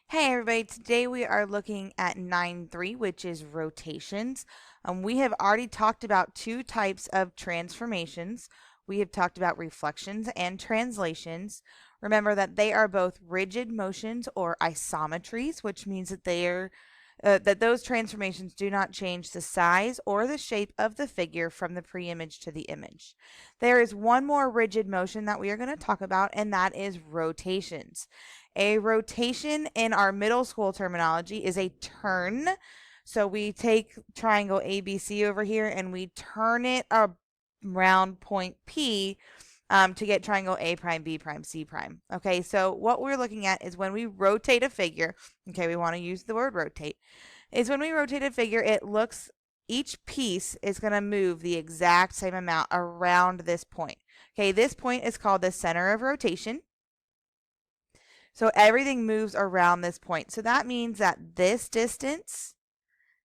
Hey everybody, today we are looking at 9.3, which is rotations. We have already talked about two types of transformations. We have talked about reflections and translations. Remember that they are both rigid motions or isometries, which means that that those transformations do not change the size or the shape of the figure from the pre-image to the image. There is one more rigid motion that we are going to talk about, and that is rotations. A rotation in our middle school terminology is a turn. So we take triangle ABC over here and we turn it around point P to get triangle A prime, B prime, C prime. Okay, so what we're looking at is when we rotate a figure, okay, we want to use the word rotate, is when we rotate a figure, each piece is going to move the exact same amount around this point. Okay, this point is called the center of rotation. So everything moves around this point. So that means that this distance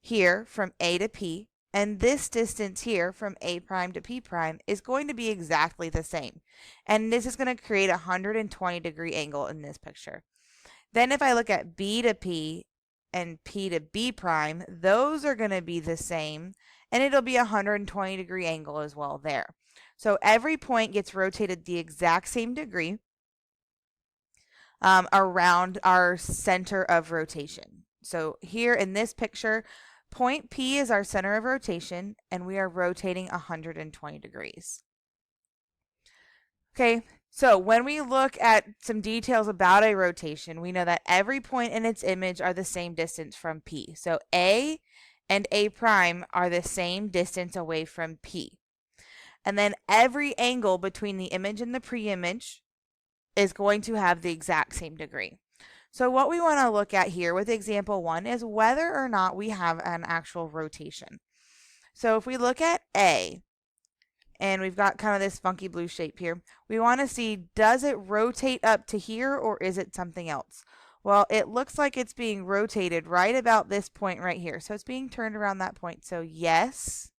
here from A to P and this distance here from A prime to P prime is going to be exactly the same. And this is going to create a 120-degree angle in this picture. Then if I look at B to P and P to B prime, those are going to be the same, and it'll be a 120-degree angle as well there. So every point gets rotated the exact same degree around our center of rotation. So here in this picture, point P is our center of rotation, and we are rotating 120 degrees. Okay, so when we look at some details about a rotation, we know that every point in its image are the same distance from P. So A and A prime are the same distance away from P. And then every angle between the image and the pre-image is going to have the exact same degree. So what we want to look at here with example 1 is whether or not we have an actual rotation. So if we look at A, and we've got kind of this funky blue shape here, we want to see, does it rotate up to here or is it something else? Well, it looks like it's being rotated right about this point right here. So it's being turned around that point. So yes,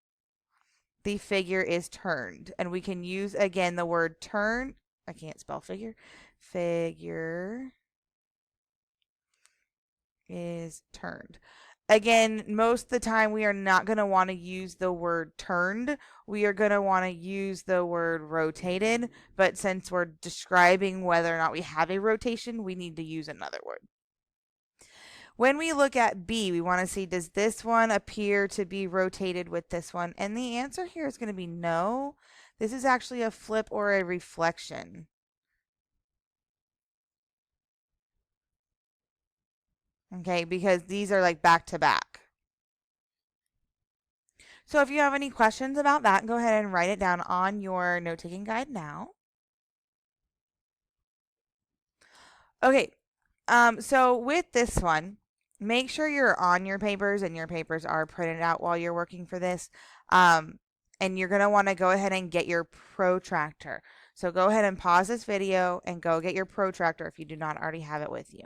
the figure is turned. And we can use, again, the word turn. I can't spell figure. Figure is turned. Again, most of the time we are not going to want to use the word turned. We are going to want to use the word rotated. But since we're describing whether or not we have a rotation, we need to use another word. When we look at B, we want to see, does this one appear to be rotated with this one? And the answer here is going to be no. This is actually a flip or a reflection. Okay, because these are like back to back. So if you have any questions about that, go ahead and write it down on your note-taking guide now. Okay, so with this one, make sure you're on your papers and your papers are printed out while you're working for this. And you're going to want to go ahead and get your protractor. So go ahead and pause this video and go get your protractor if you do not already have it with you.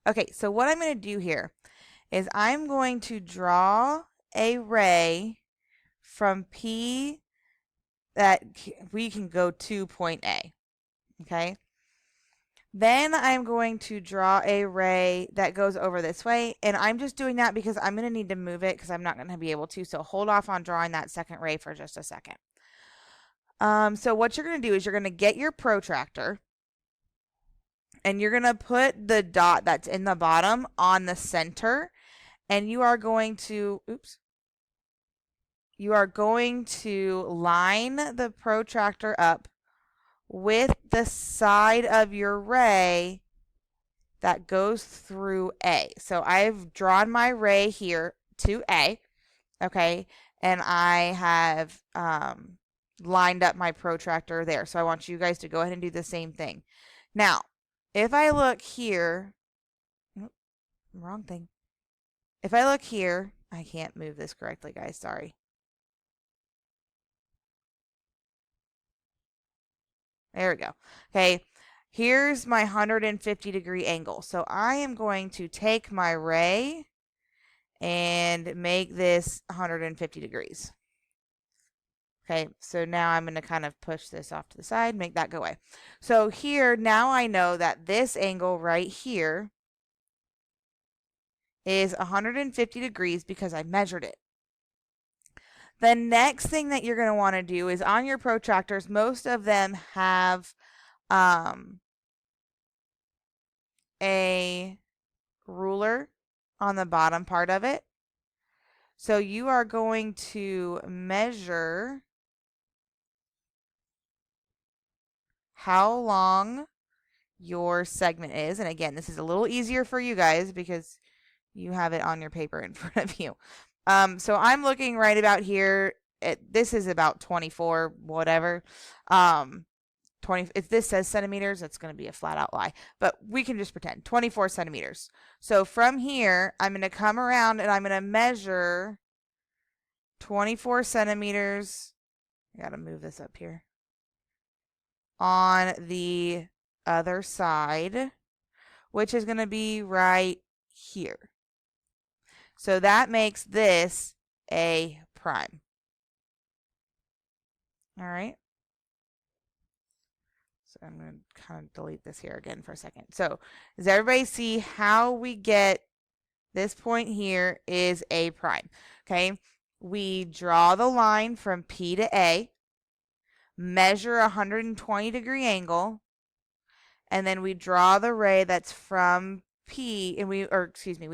Okay, so what I'm going to do here is I'm going to draw a ray from P that we can go to point A. Okay. Then I'm going to draw a ray that goes over this way, and I'm just doing that because I'm going to need to move it because I'm not going to be able to. So hold off on drawing that second ray for just a second. So what you're going to do is you're going to get your protractor, and you're going to put the dot that's in the bottom on the center, and you are going to, you are going to line the protractor up with the side of your ray that goes through A. So I've drawn my ray here to A, okay, and I have lined up my protractor there. So I want you guys to go ahead and do the same thing. Now, if I look here, wrong thing. If I look here, I can't move this correctly, guys, sorry. There we go. Okay, here's my 150-degree angle. So I am going to take my ray and make this 150 degrees. Okay, so now I'm going to kind of push this off to the side, make that go away. So here, now I know that this angle right here is 150 degrees because I measured it. The next thing that you're going to want to do is on your protractors, most of them have a ruler on the bottom part of it. So you are going to measure how long your segment is. And again, this is a little easier for you guys because you have it on your paper in front of you. So I'm looking right about here. This is about 24, whatever. 20. If this says centimeters, that's going to be a flat out lie. But we can just pretend 24 centimeters. So from here, I'm going to come around and I'm going to measure 24 centimeters. I got to move this up here. On the other side, which is going to be right here. So that makes this a prime. All right. So I'm going to kind of delete this here again for a second. So does everybody see how we get this point here is A prime? Okay. We draw the line from P to A, measure a 120-degree angle, and then we draw the ray that's from P, and we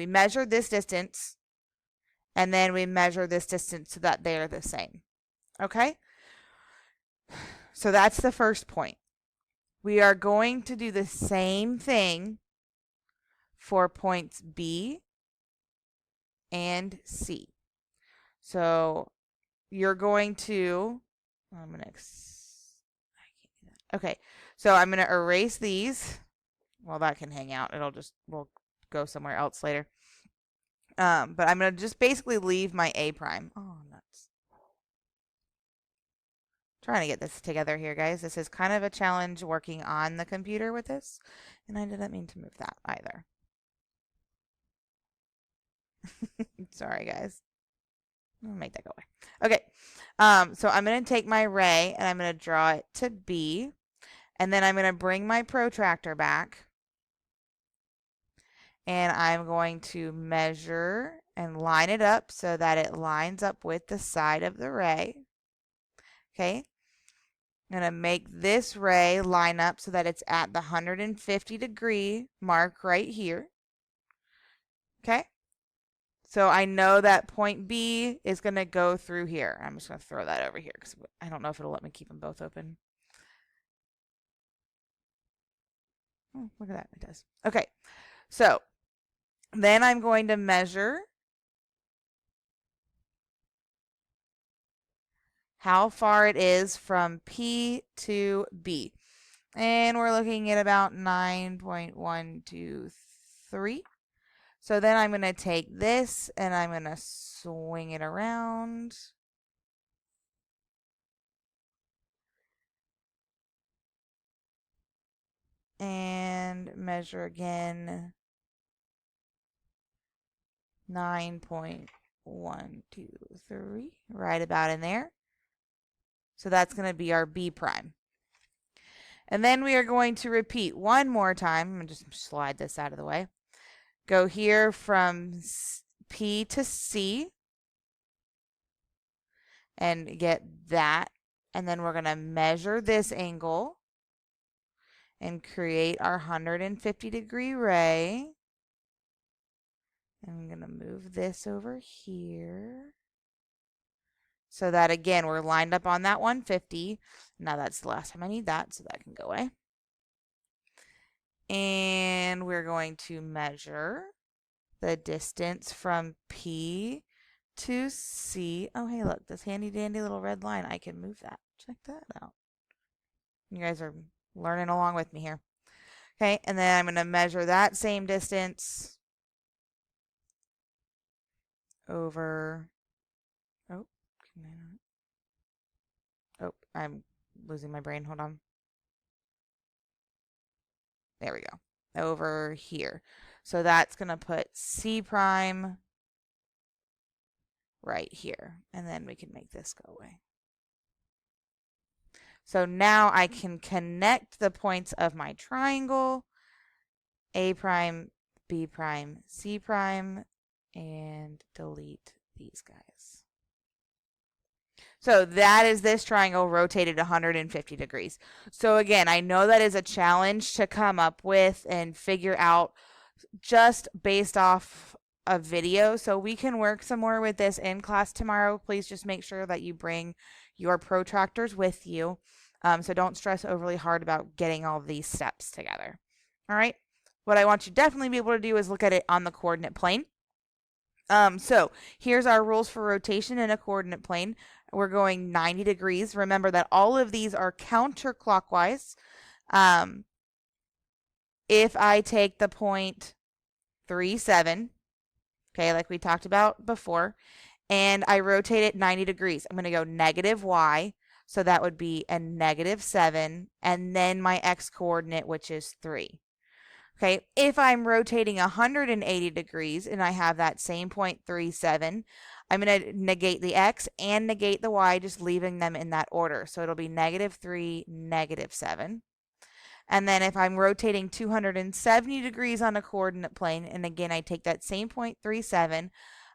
measure this distance, and then we measure this distance so that they're the same. Okay? So that's the first point. We are going to do the same thing for points B and C. So you're going to, okay, so I'm going to erase these. Well, that can hang out. We'll go somewhere else later. But I'm going to just basically leave my A prime. Oh, nuts. Trying to get this together here, guys. This is kind of a challenge working on the computer with this. And I didn't mean to move that either. Sorry, guys. I'll make that go away. Okay. So I'm going to take my ray and I'm going to draw it to B. And then I'm going to bring my protractor back. And I'm going to measure and line it up so that it lines up with the side of the ray. Okay. I'm going to make this ray line up so that it's at the 150-degree mark right here. Okay. So I know that point B is going to go through here. I'm just going to throw that over here because I don't know if it'll let me keep them both open. Oh, look at that. It does. Okay. So then I'm going to measure how far it is from P to B. And we're looking at about 9.123. So then I'm going to take this and I'm going to swing it around. And measure again 9.123, right about in there. So that's going to be our B prime. And then we are going to repeat one more time. I'm going to just slide this out of the way. Go here from P to C and get that. And then we're going to measure this angle and create our 150-degree ray. I'm going to move this over here so that, again, we're lined up on that 150. Now that's the last time I need that, so that can go away. And we're going to measure the distance from P to C. Oh, hey, look, this handy dandy little red line. I can move that. Check that out. You guys are learning along with me here. Okay, and then I'm going to measure that same distance over. Oh, I'm losing my brain. Hold on. There we go. Over here. So that's going to put C prime right here. And then we can make this go away. So now I can connect the points of my triangle, A prime, B prime, C prime, and delete these guys. So that is this triangle rotated 150 degrees. So again, I know that is a challenge to come up with and figure out just based off a video. So we can work some more with this in class tomorrow. Please just make sure that you bring your protractors with you. So don't stress overly hard about getting all these steps together. All right. What I want you to definitely be able to do is look at it on the coordinate plane. So here's our rules for rotation in a coordinate plane. We're going 90 degrees. Remember that all of these are counterclockwise. If I take the point 3, 7, okay, like we talked about before, and I rotate it 90 degrees, I'm going to go negative y, so that would be a negative 7, and then my x coordinate, which is 3. Okay, if I'm rotating 180 degrees and I have that same 0.37, I'm going to negate the x and negate the y, just leaving them in that order. So it'll be negative 3, negative 7. And then if I'm rotating 270 degrees on a coordinate plane, and again, I take that same 0.37,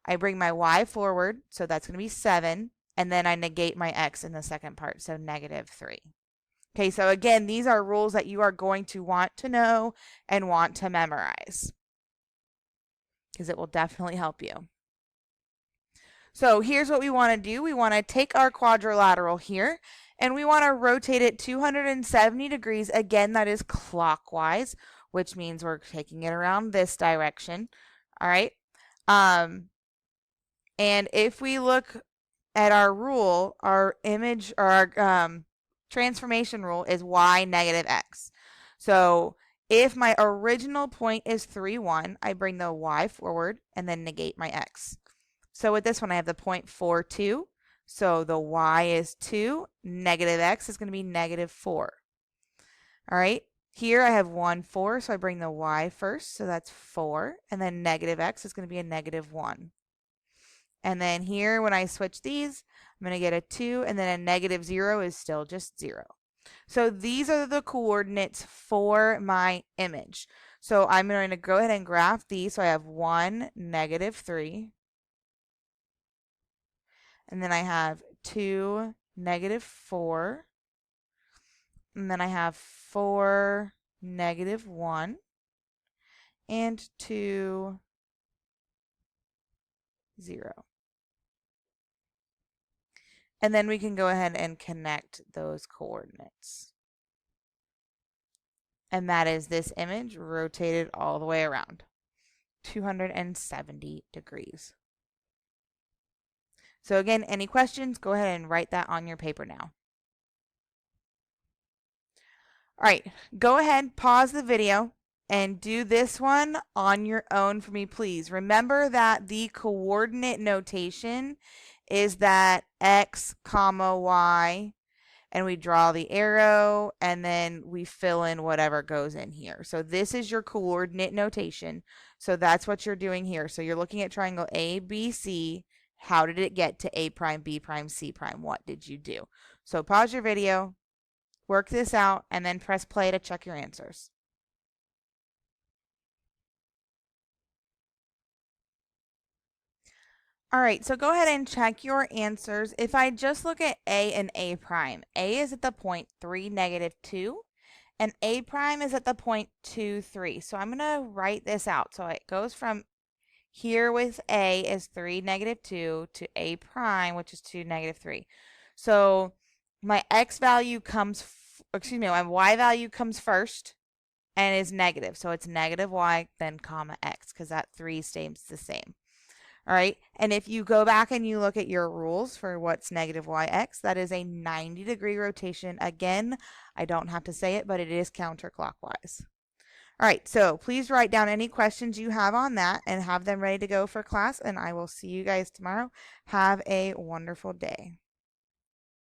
I bring my y forward, so that's going to be 7, and then I negate my x in the second part, so negative 3. Okay, so again, these are rules that you are going to want to know and want to memorize because it will definitely help you. So here's what we want to do. We want to take our quadrilateral here and we want to rotate it 270 degrees. Again, that is clockwise, which means we're taking it around this direction. All right. And if we look at our rule, our image or our transformation rule is y negative x. So if my original point is 3, 1, I bring the y forward and then negate my x. So with this one, I have the point 4, 2. So the y is 2. Negative x is going to be negative 4. All right. Here I have 1, 4. So I bring the y first. So that's 4. And then negative x is going to be a negative 1. And then here, when I switch these, I'm going to get a 2, and then a negative 0 is still just 0. So these are the coordinates for my image. So I'm going to go ahead and graph these. So I have 1, negative 3. And then I have 2, negative 4. And then I have 4, negative 1. And 2, 0. And then we can go ahead and connect those coordinates. And that is this image rotated all the way around, 270 degrees. So again, any questions, go ahead and write that on your paper now. All right, go ahead, pause the video, and do this one on your own for me, please. Remember that the coordinate notation is that x comma y, and we draw the arrow and then we fill in whatever goes in here. So this is your coordinate notation. So that's what you're doing here. So you're looking at triangle ABC. How did it get to A prime, B prime, C prime? What did you do? So pause your video, work this out, and then press play to check your answers. All right, so go ahead and check your answers. If I just look at A and A prime, A is at the point 3, negative 2, and A prime is at the point 2, 3. So I'm going to write this out. So it goes from here with A is 3, negative 2 to A prime, which is 2, negative 3. So my X value comes, my Y value comes first and is negative. So it's negative Y, then comma X, because that 3 stays the same. All right, and if you go back and you look at your rules for what's negative yx, that is a 90-degree rotation. Again, I don't have to say it, but it is counterclockwise. All right, so please write down any questions you have on that and have them ready to go for class, and I will see you guys tomorrow. Have a wonderful day.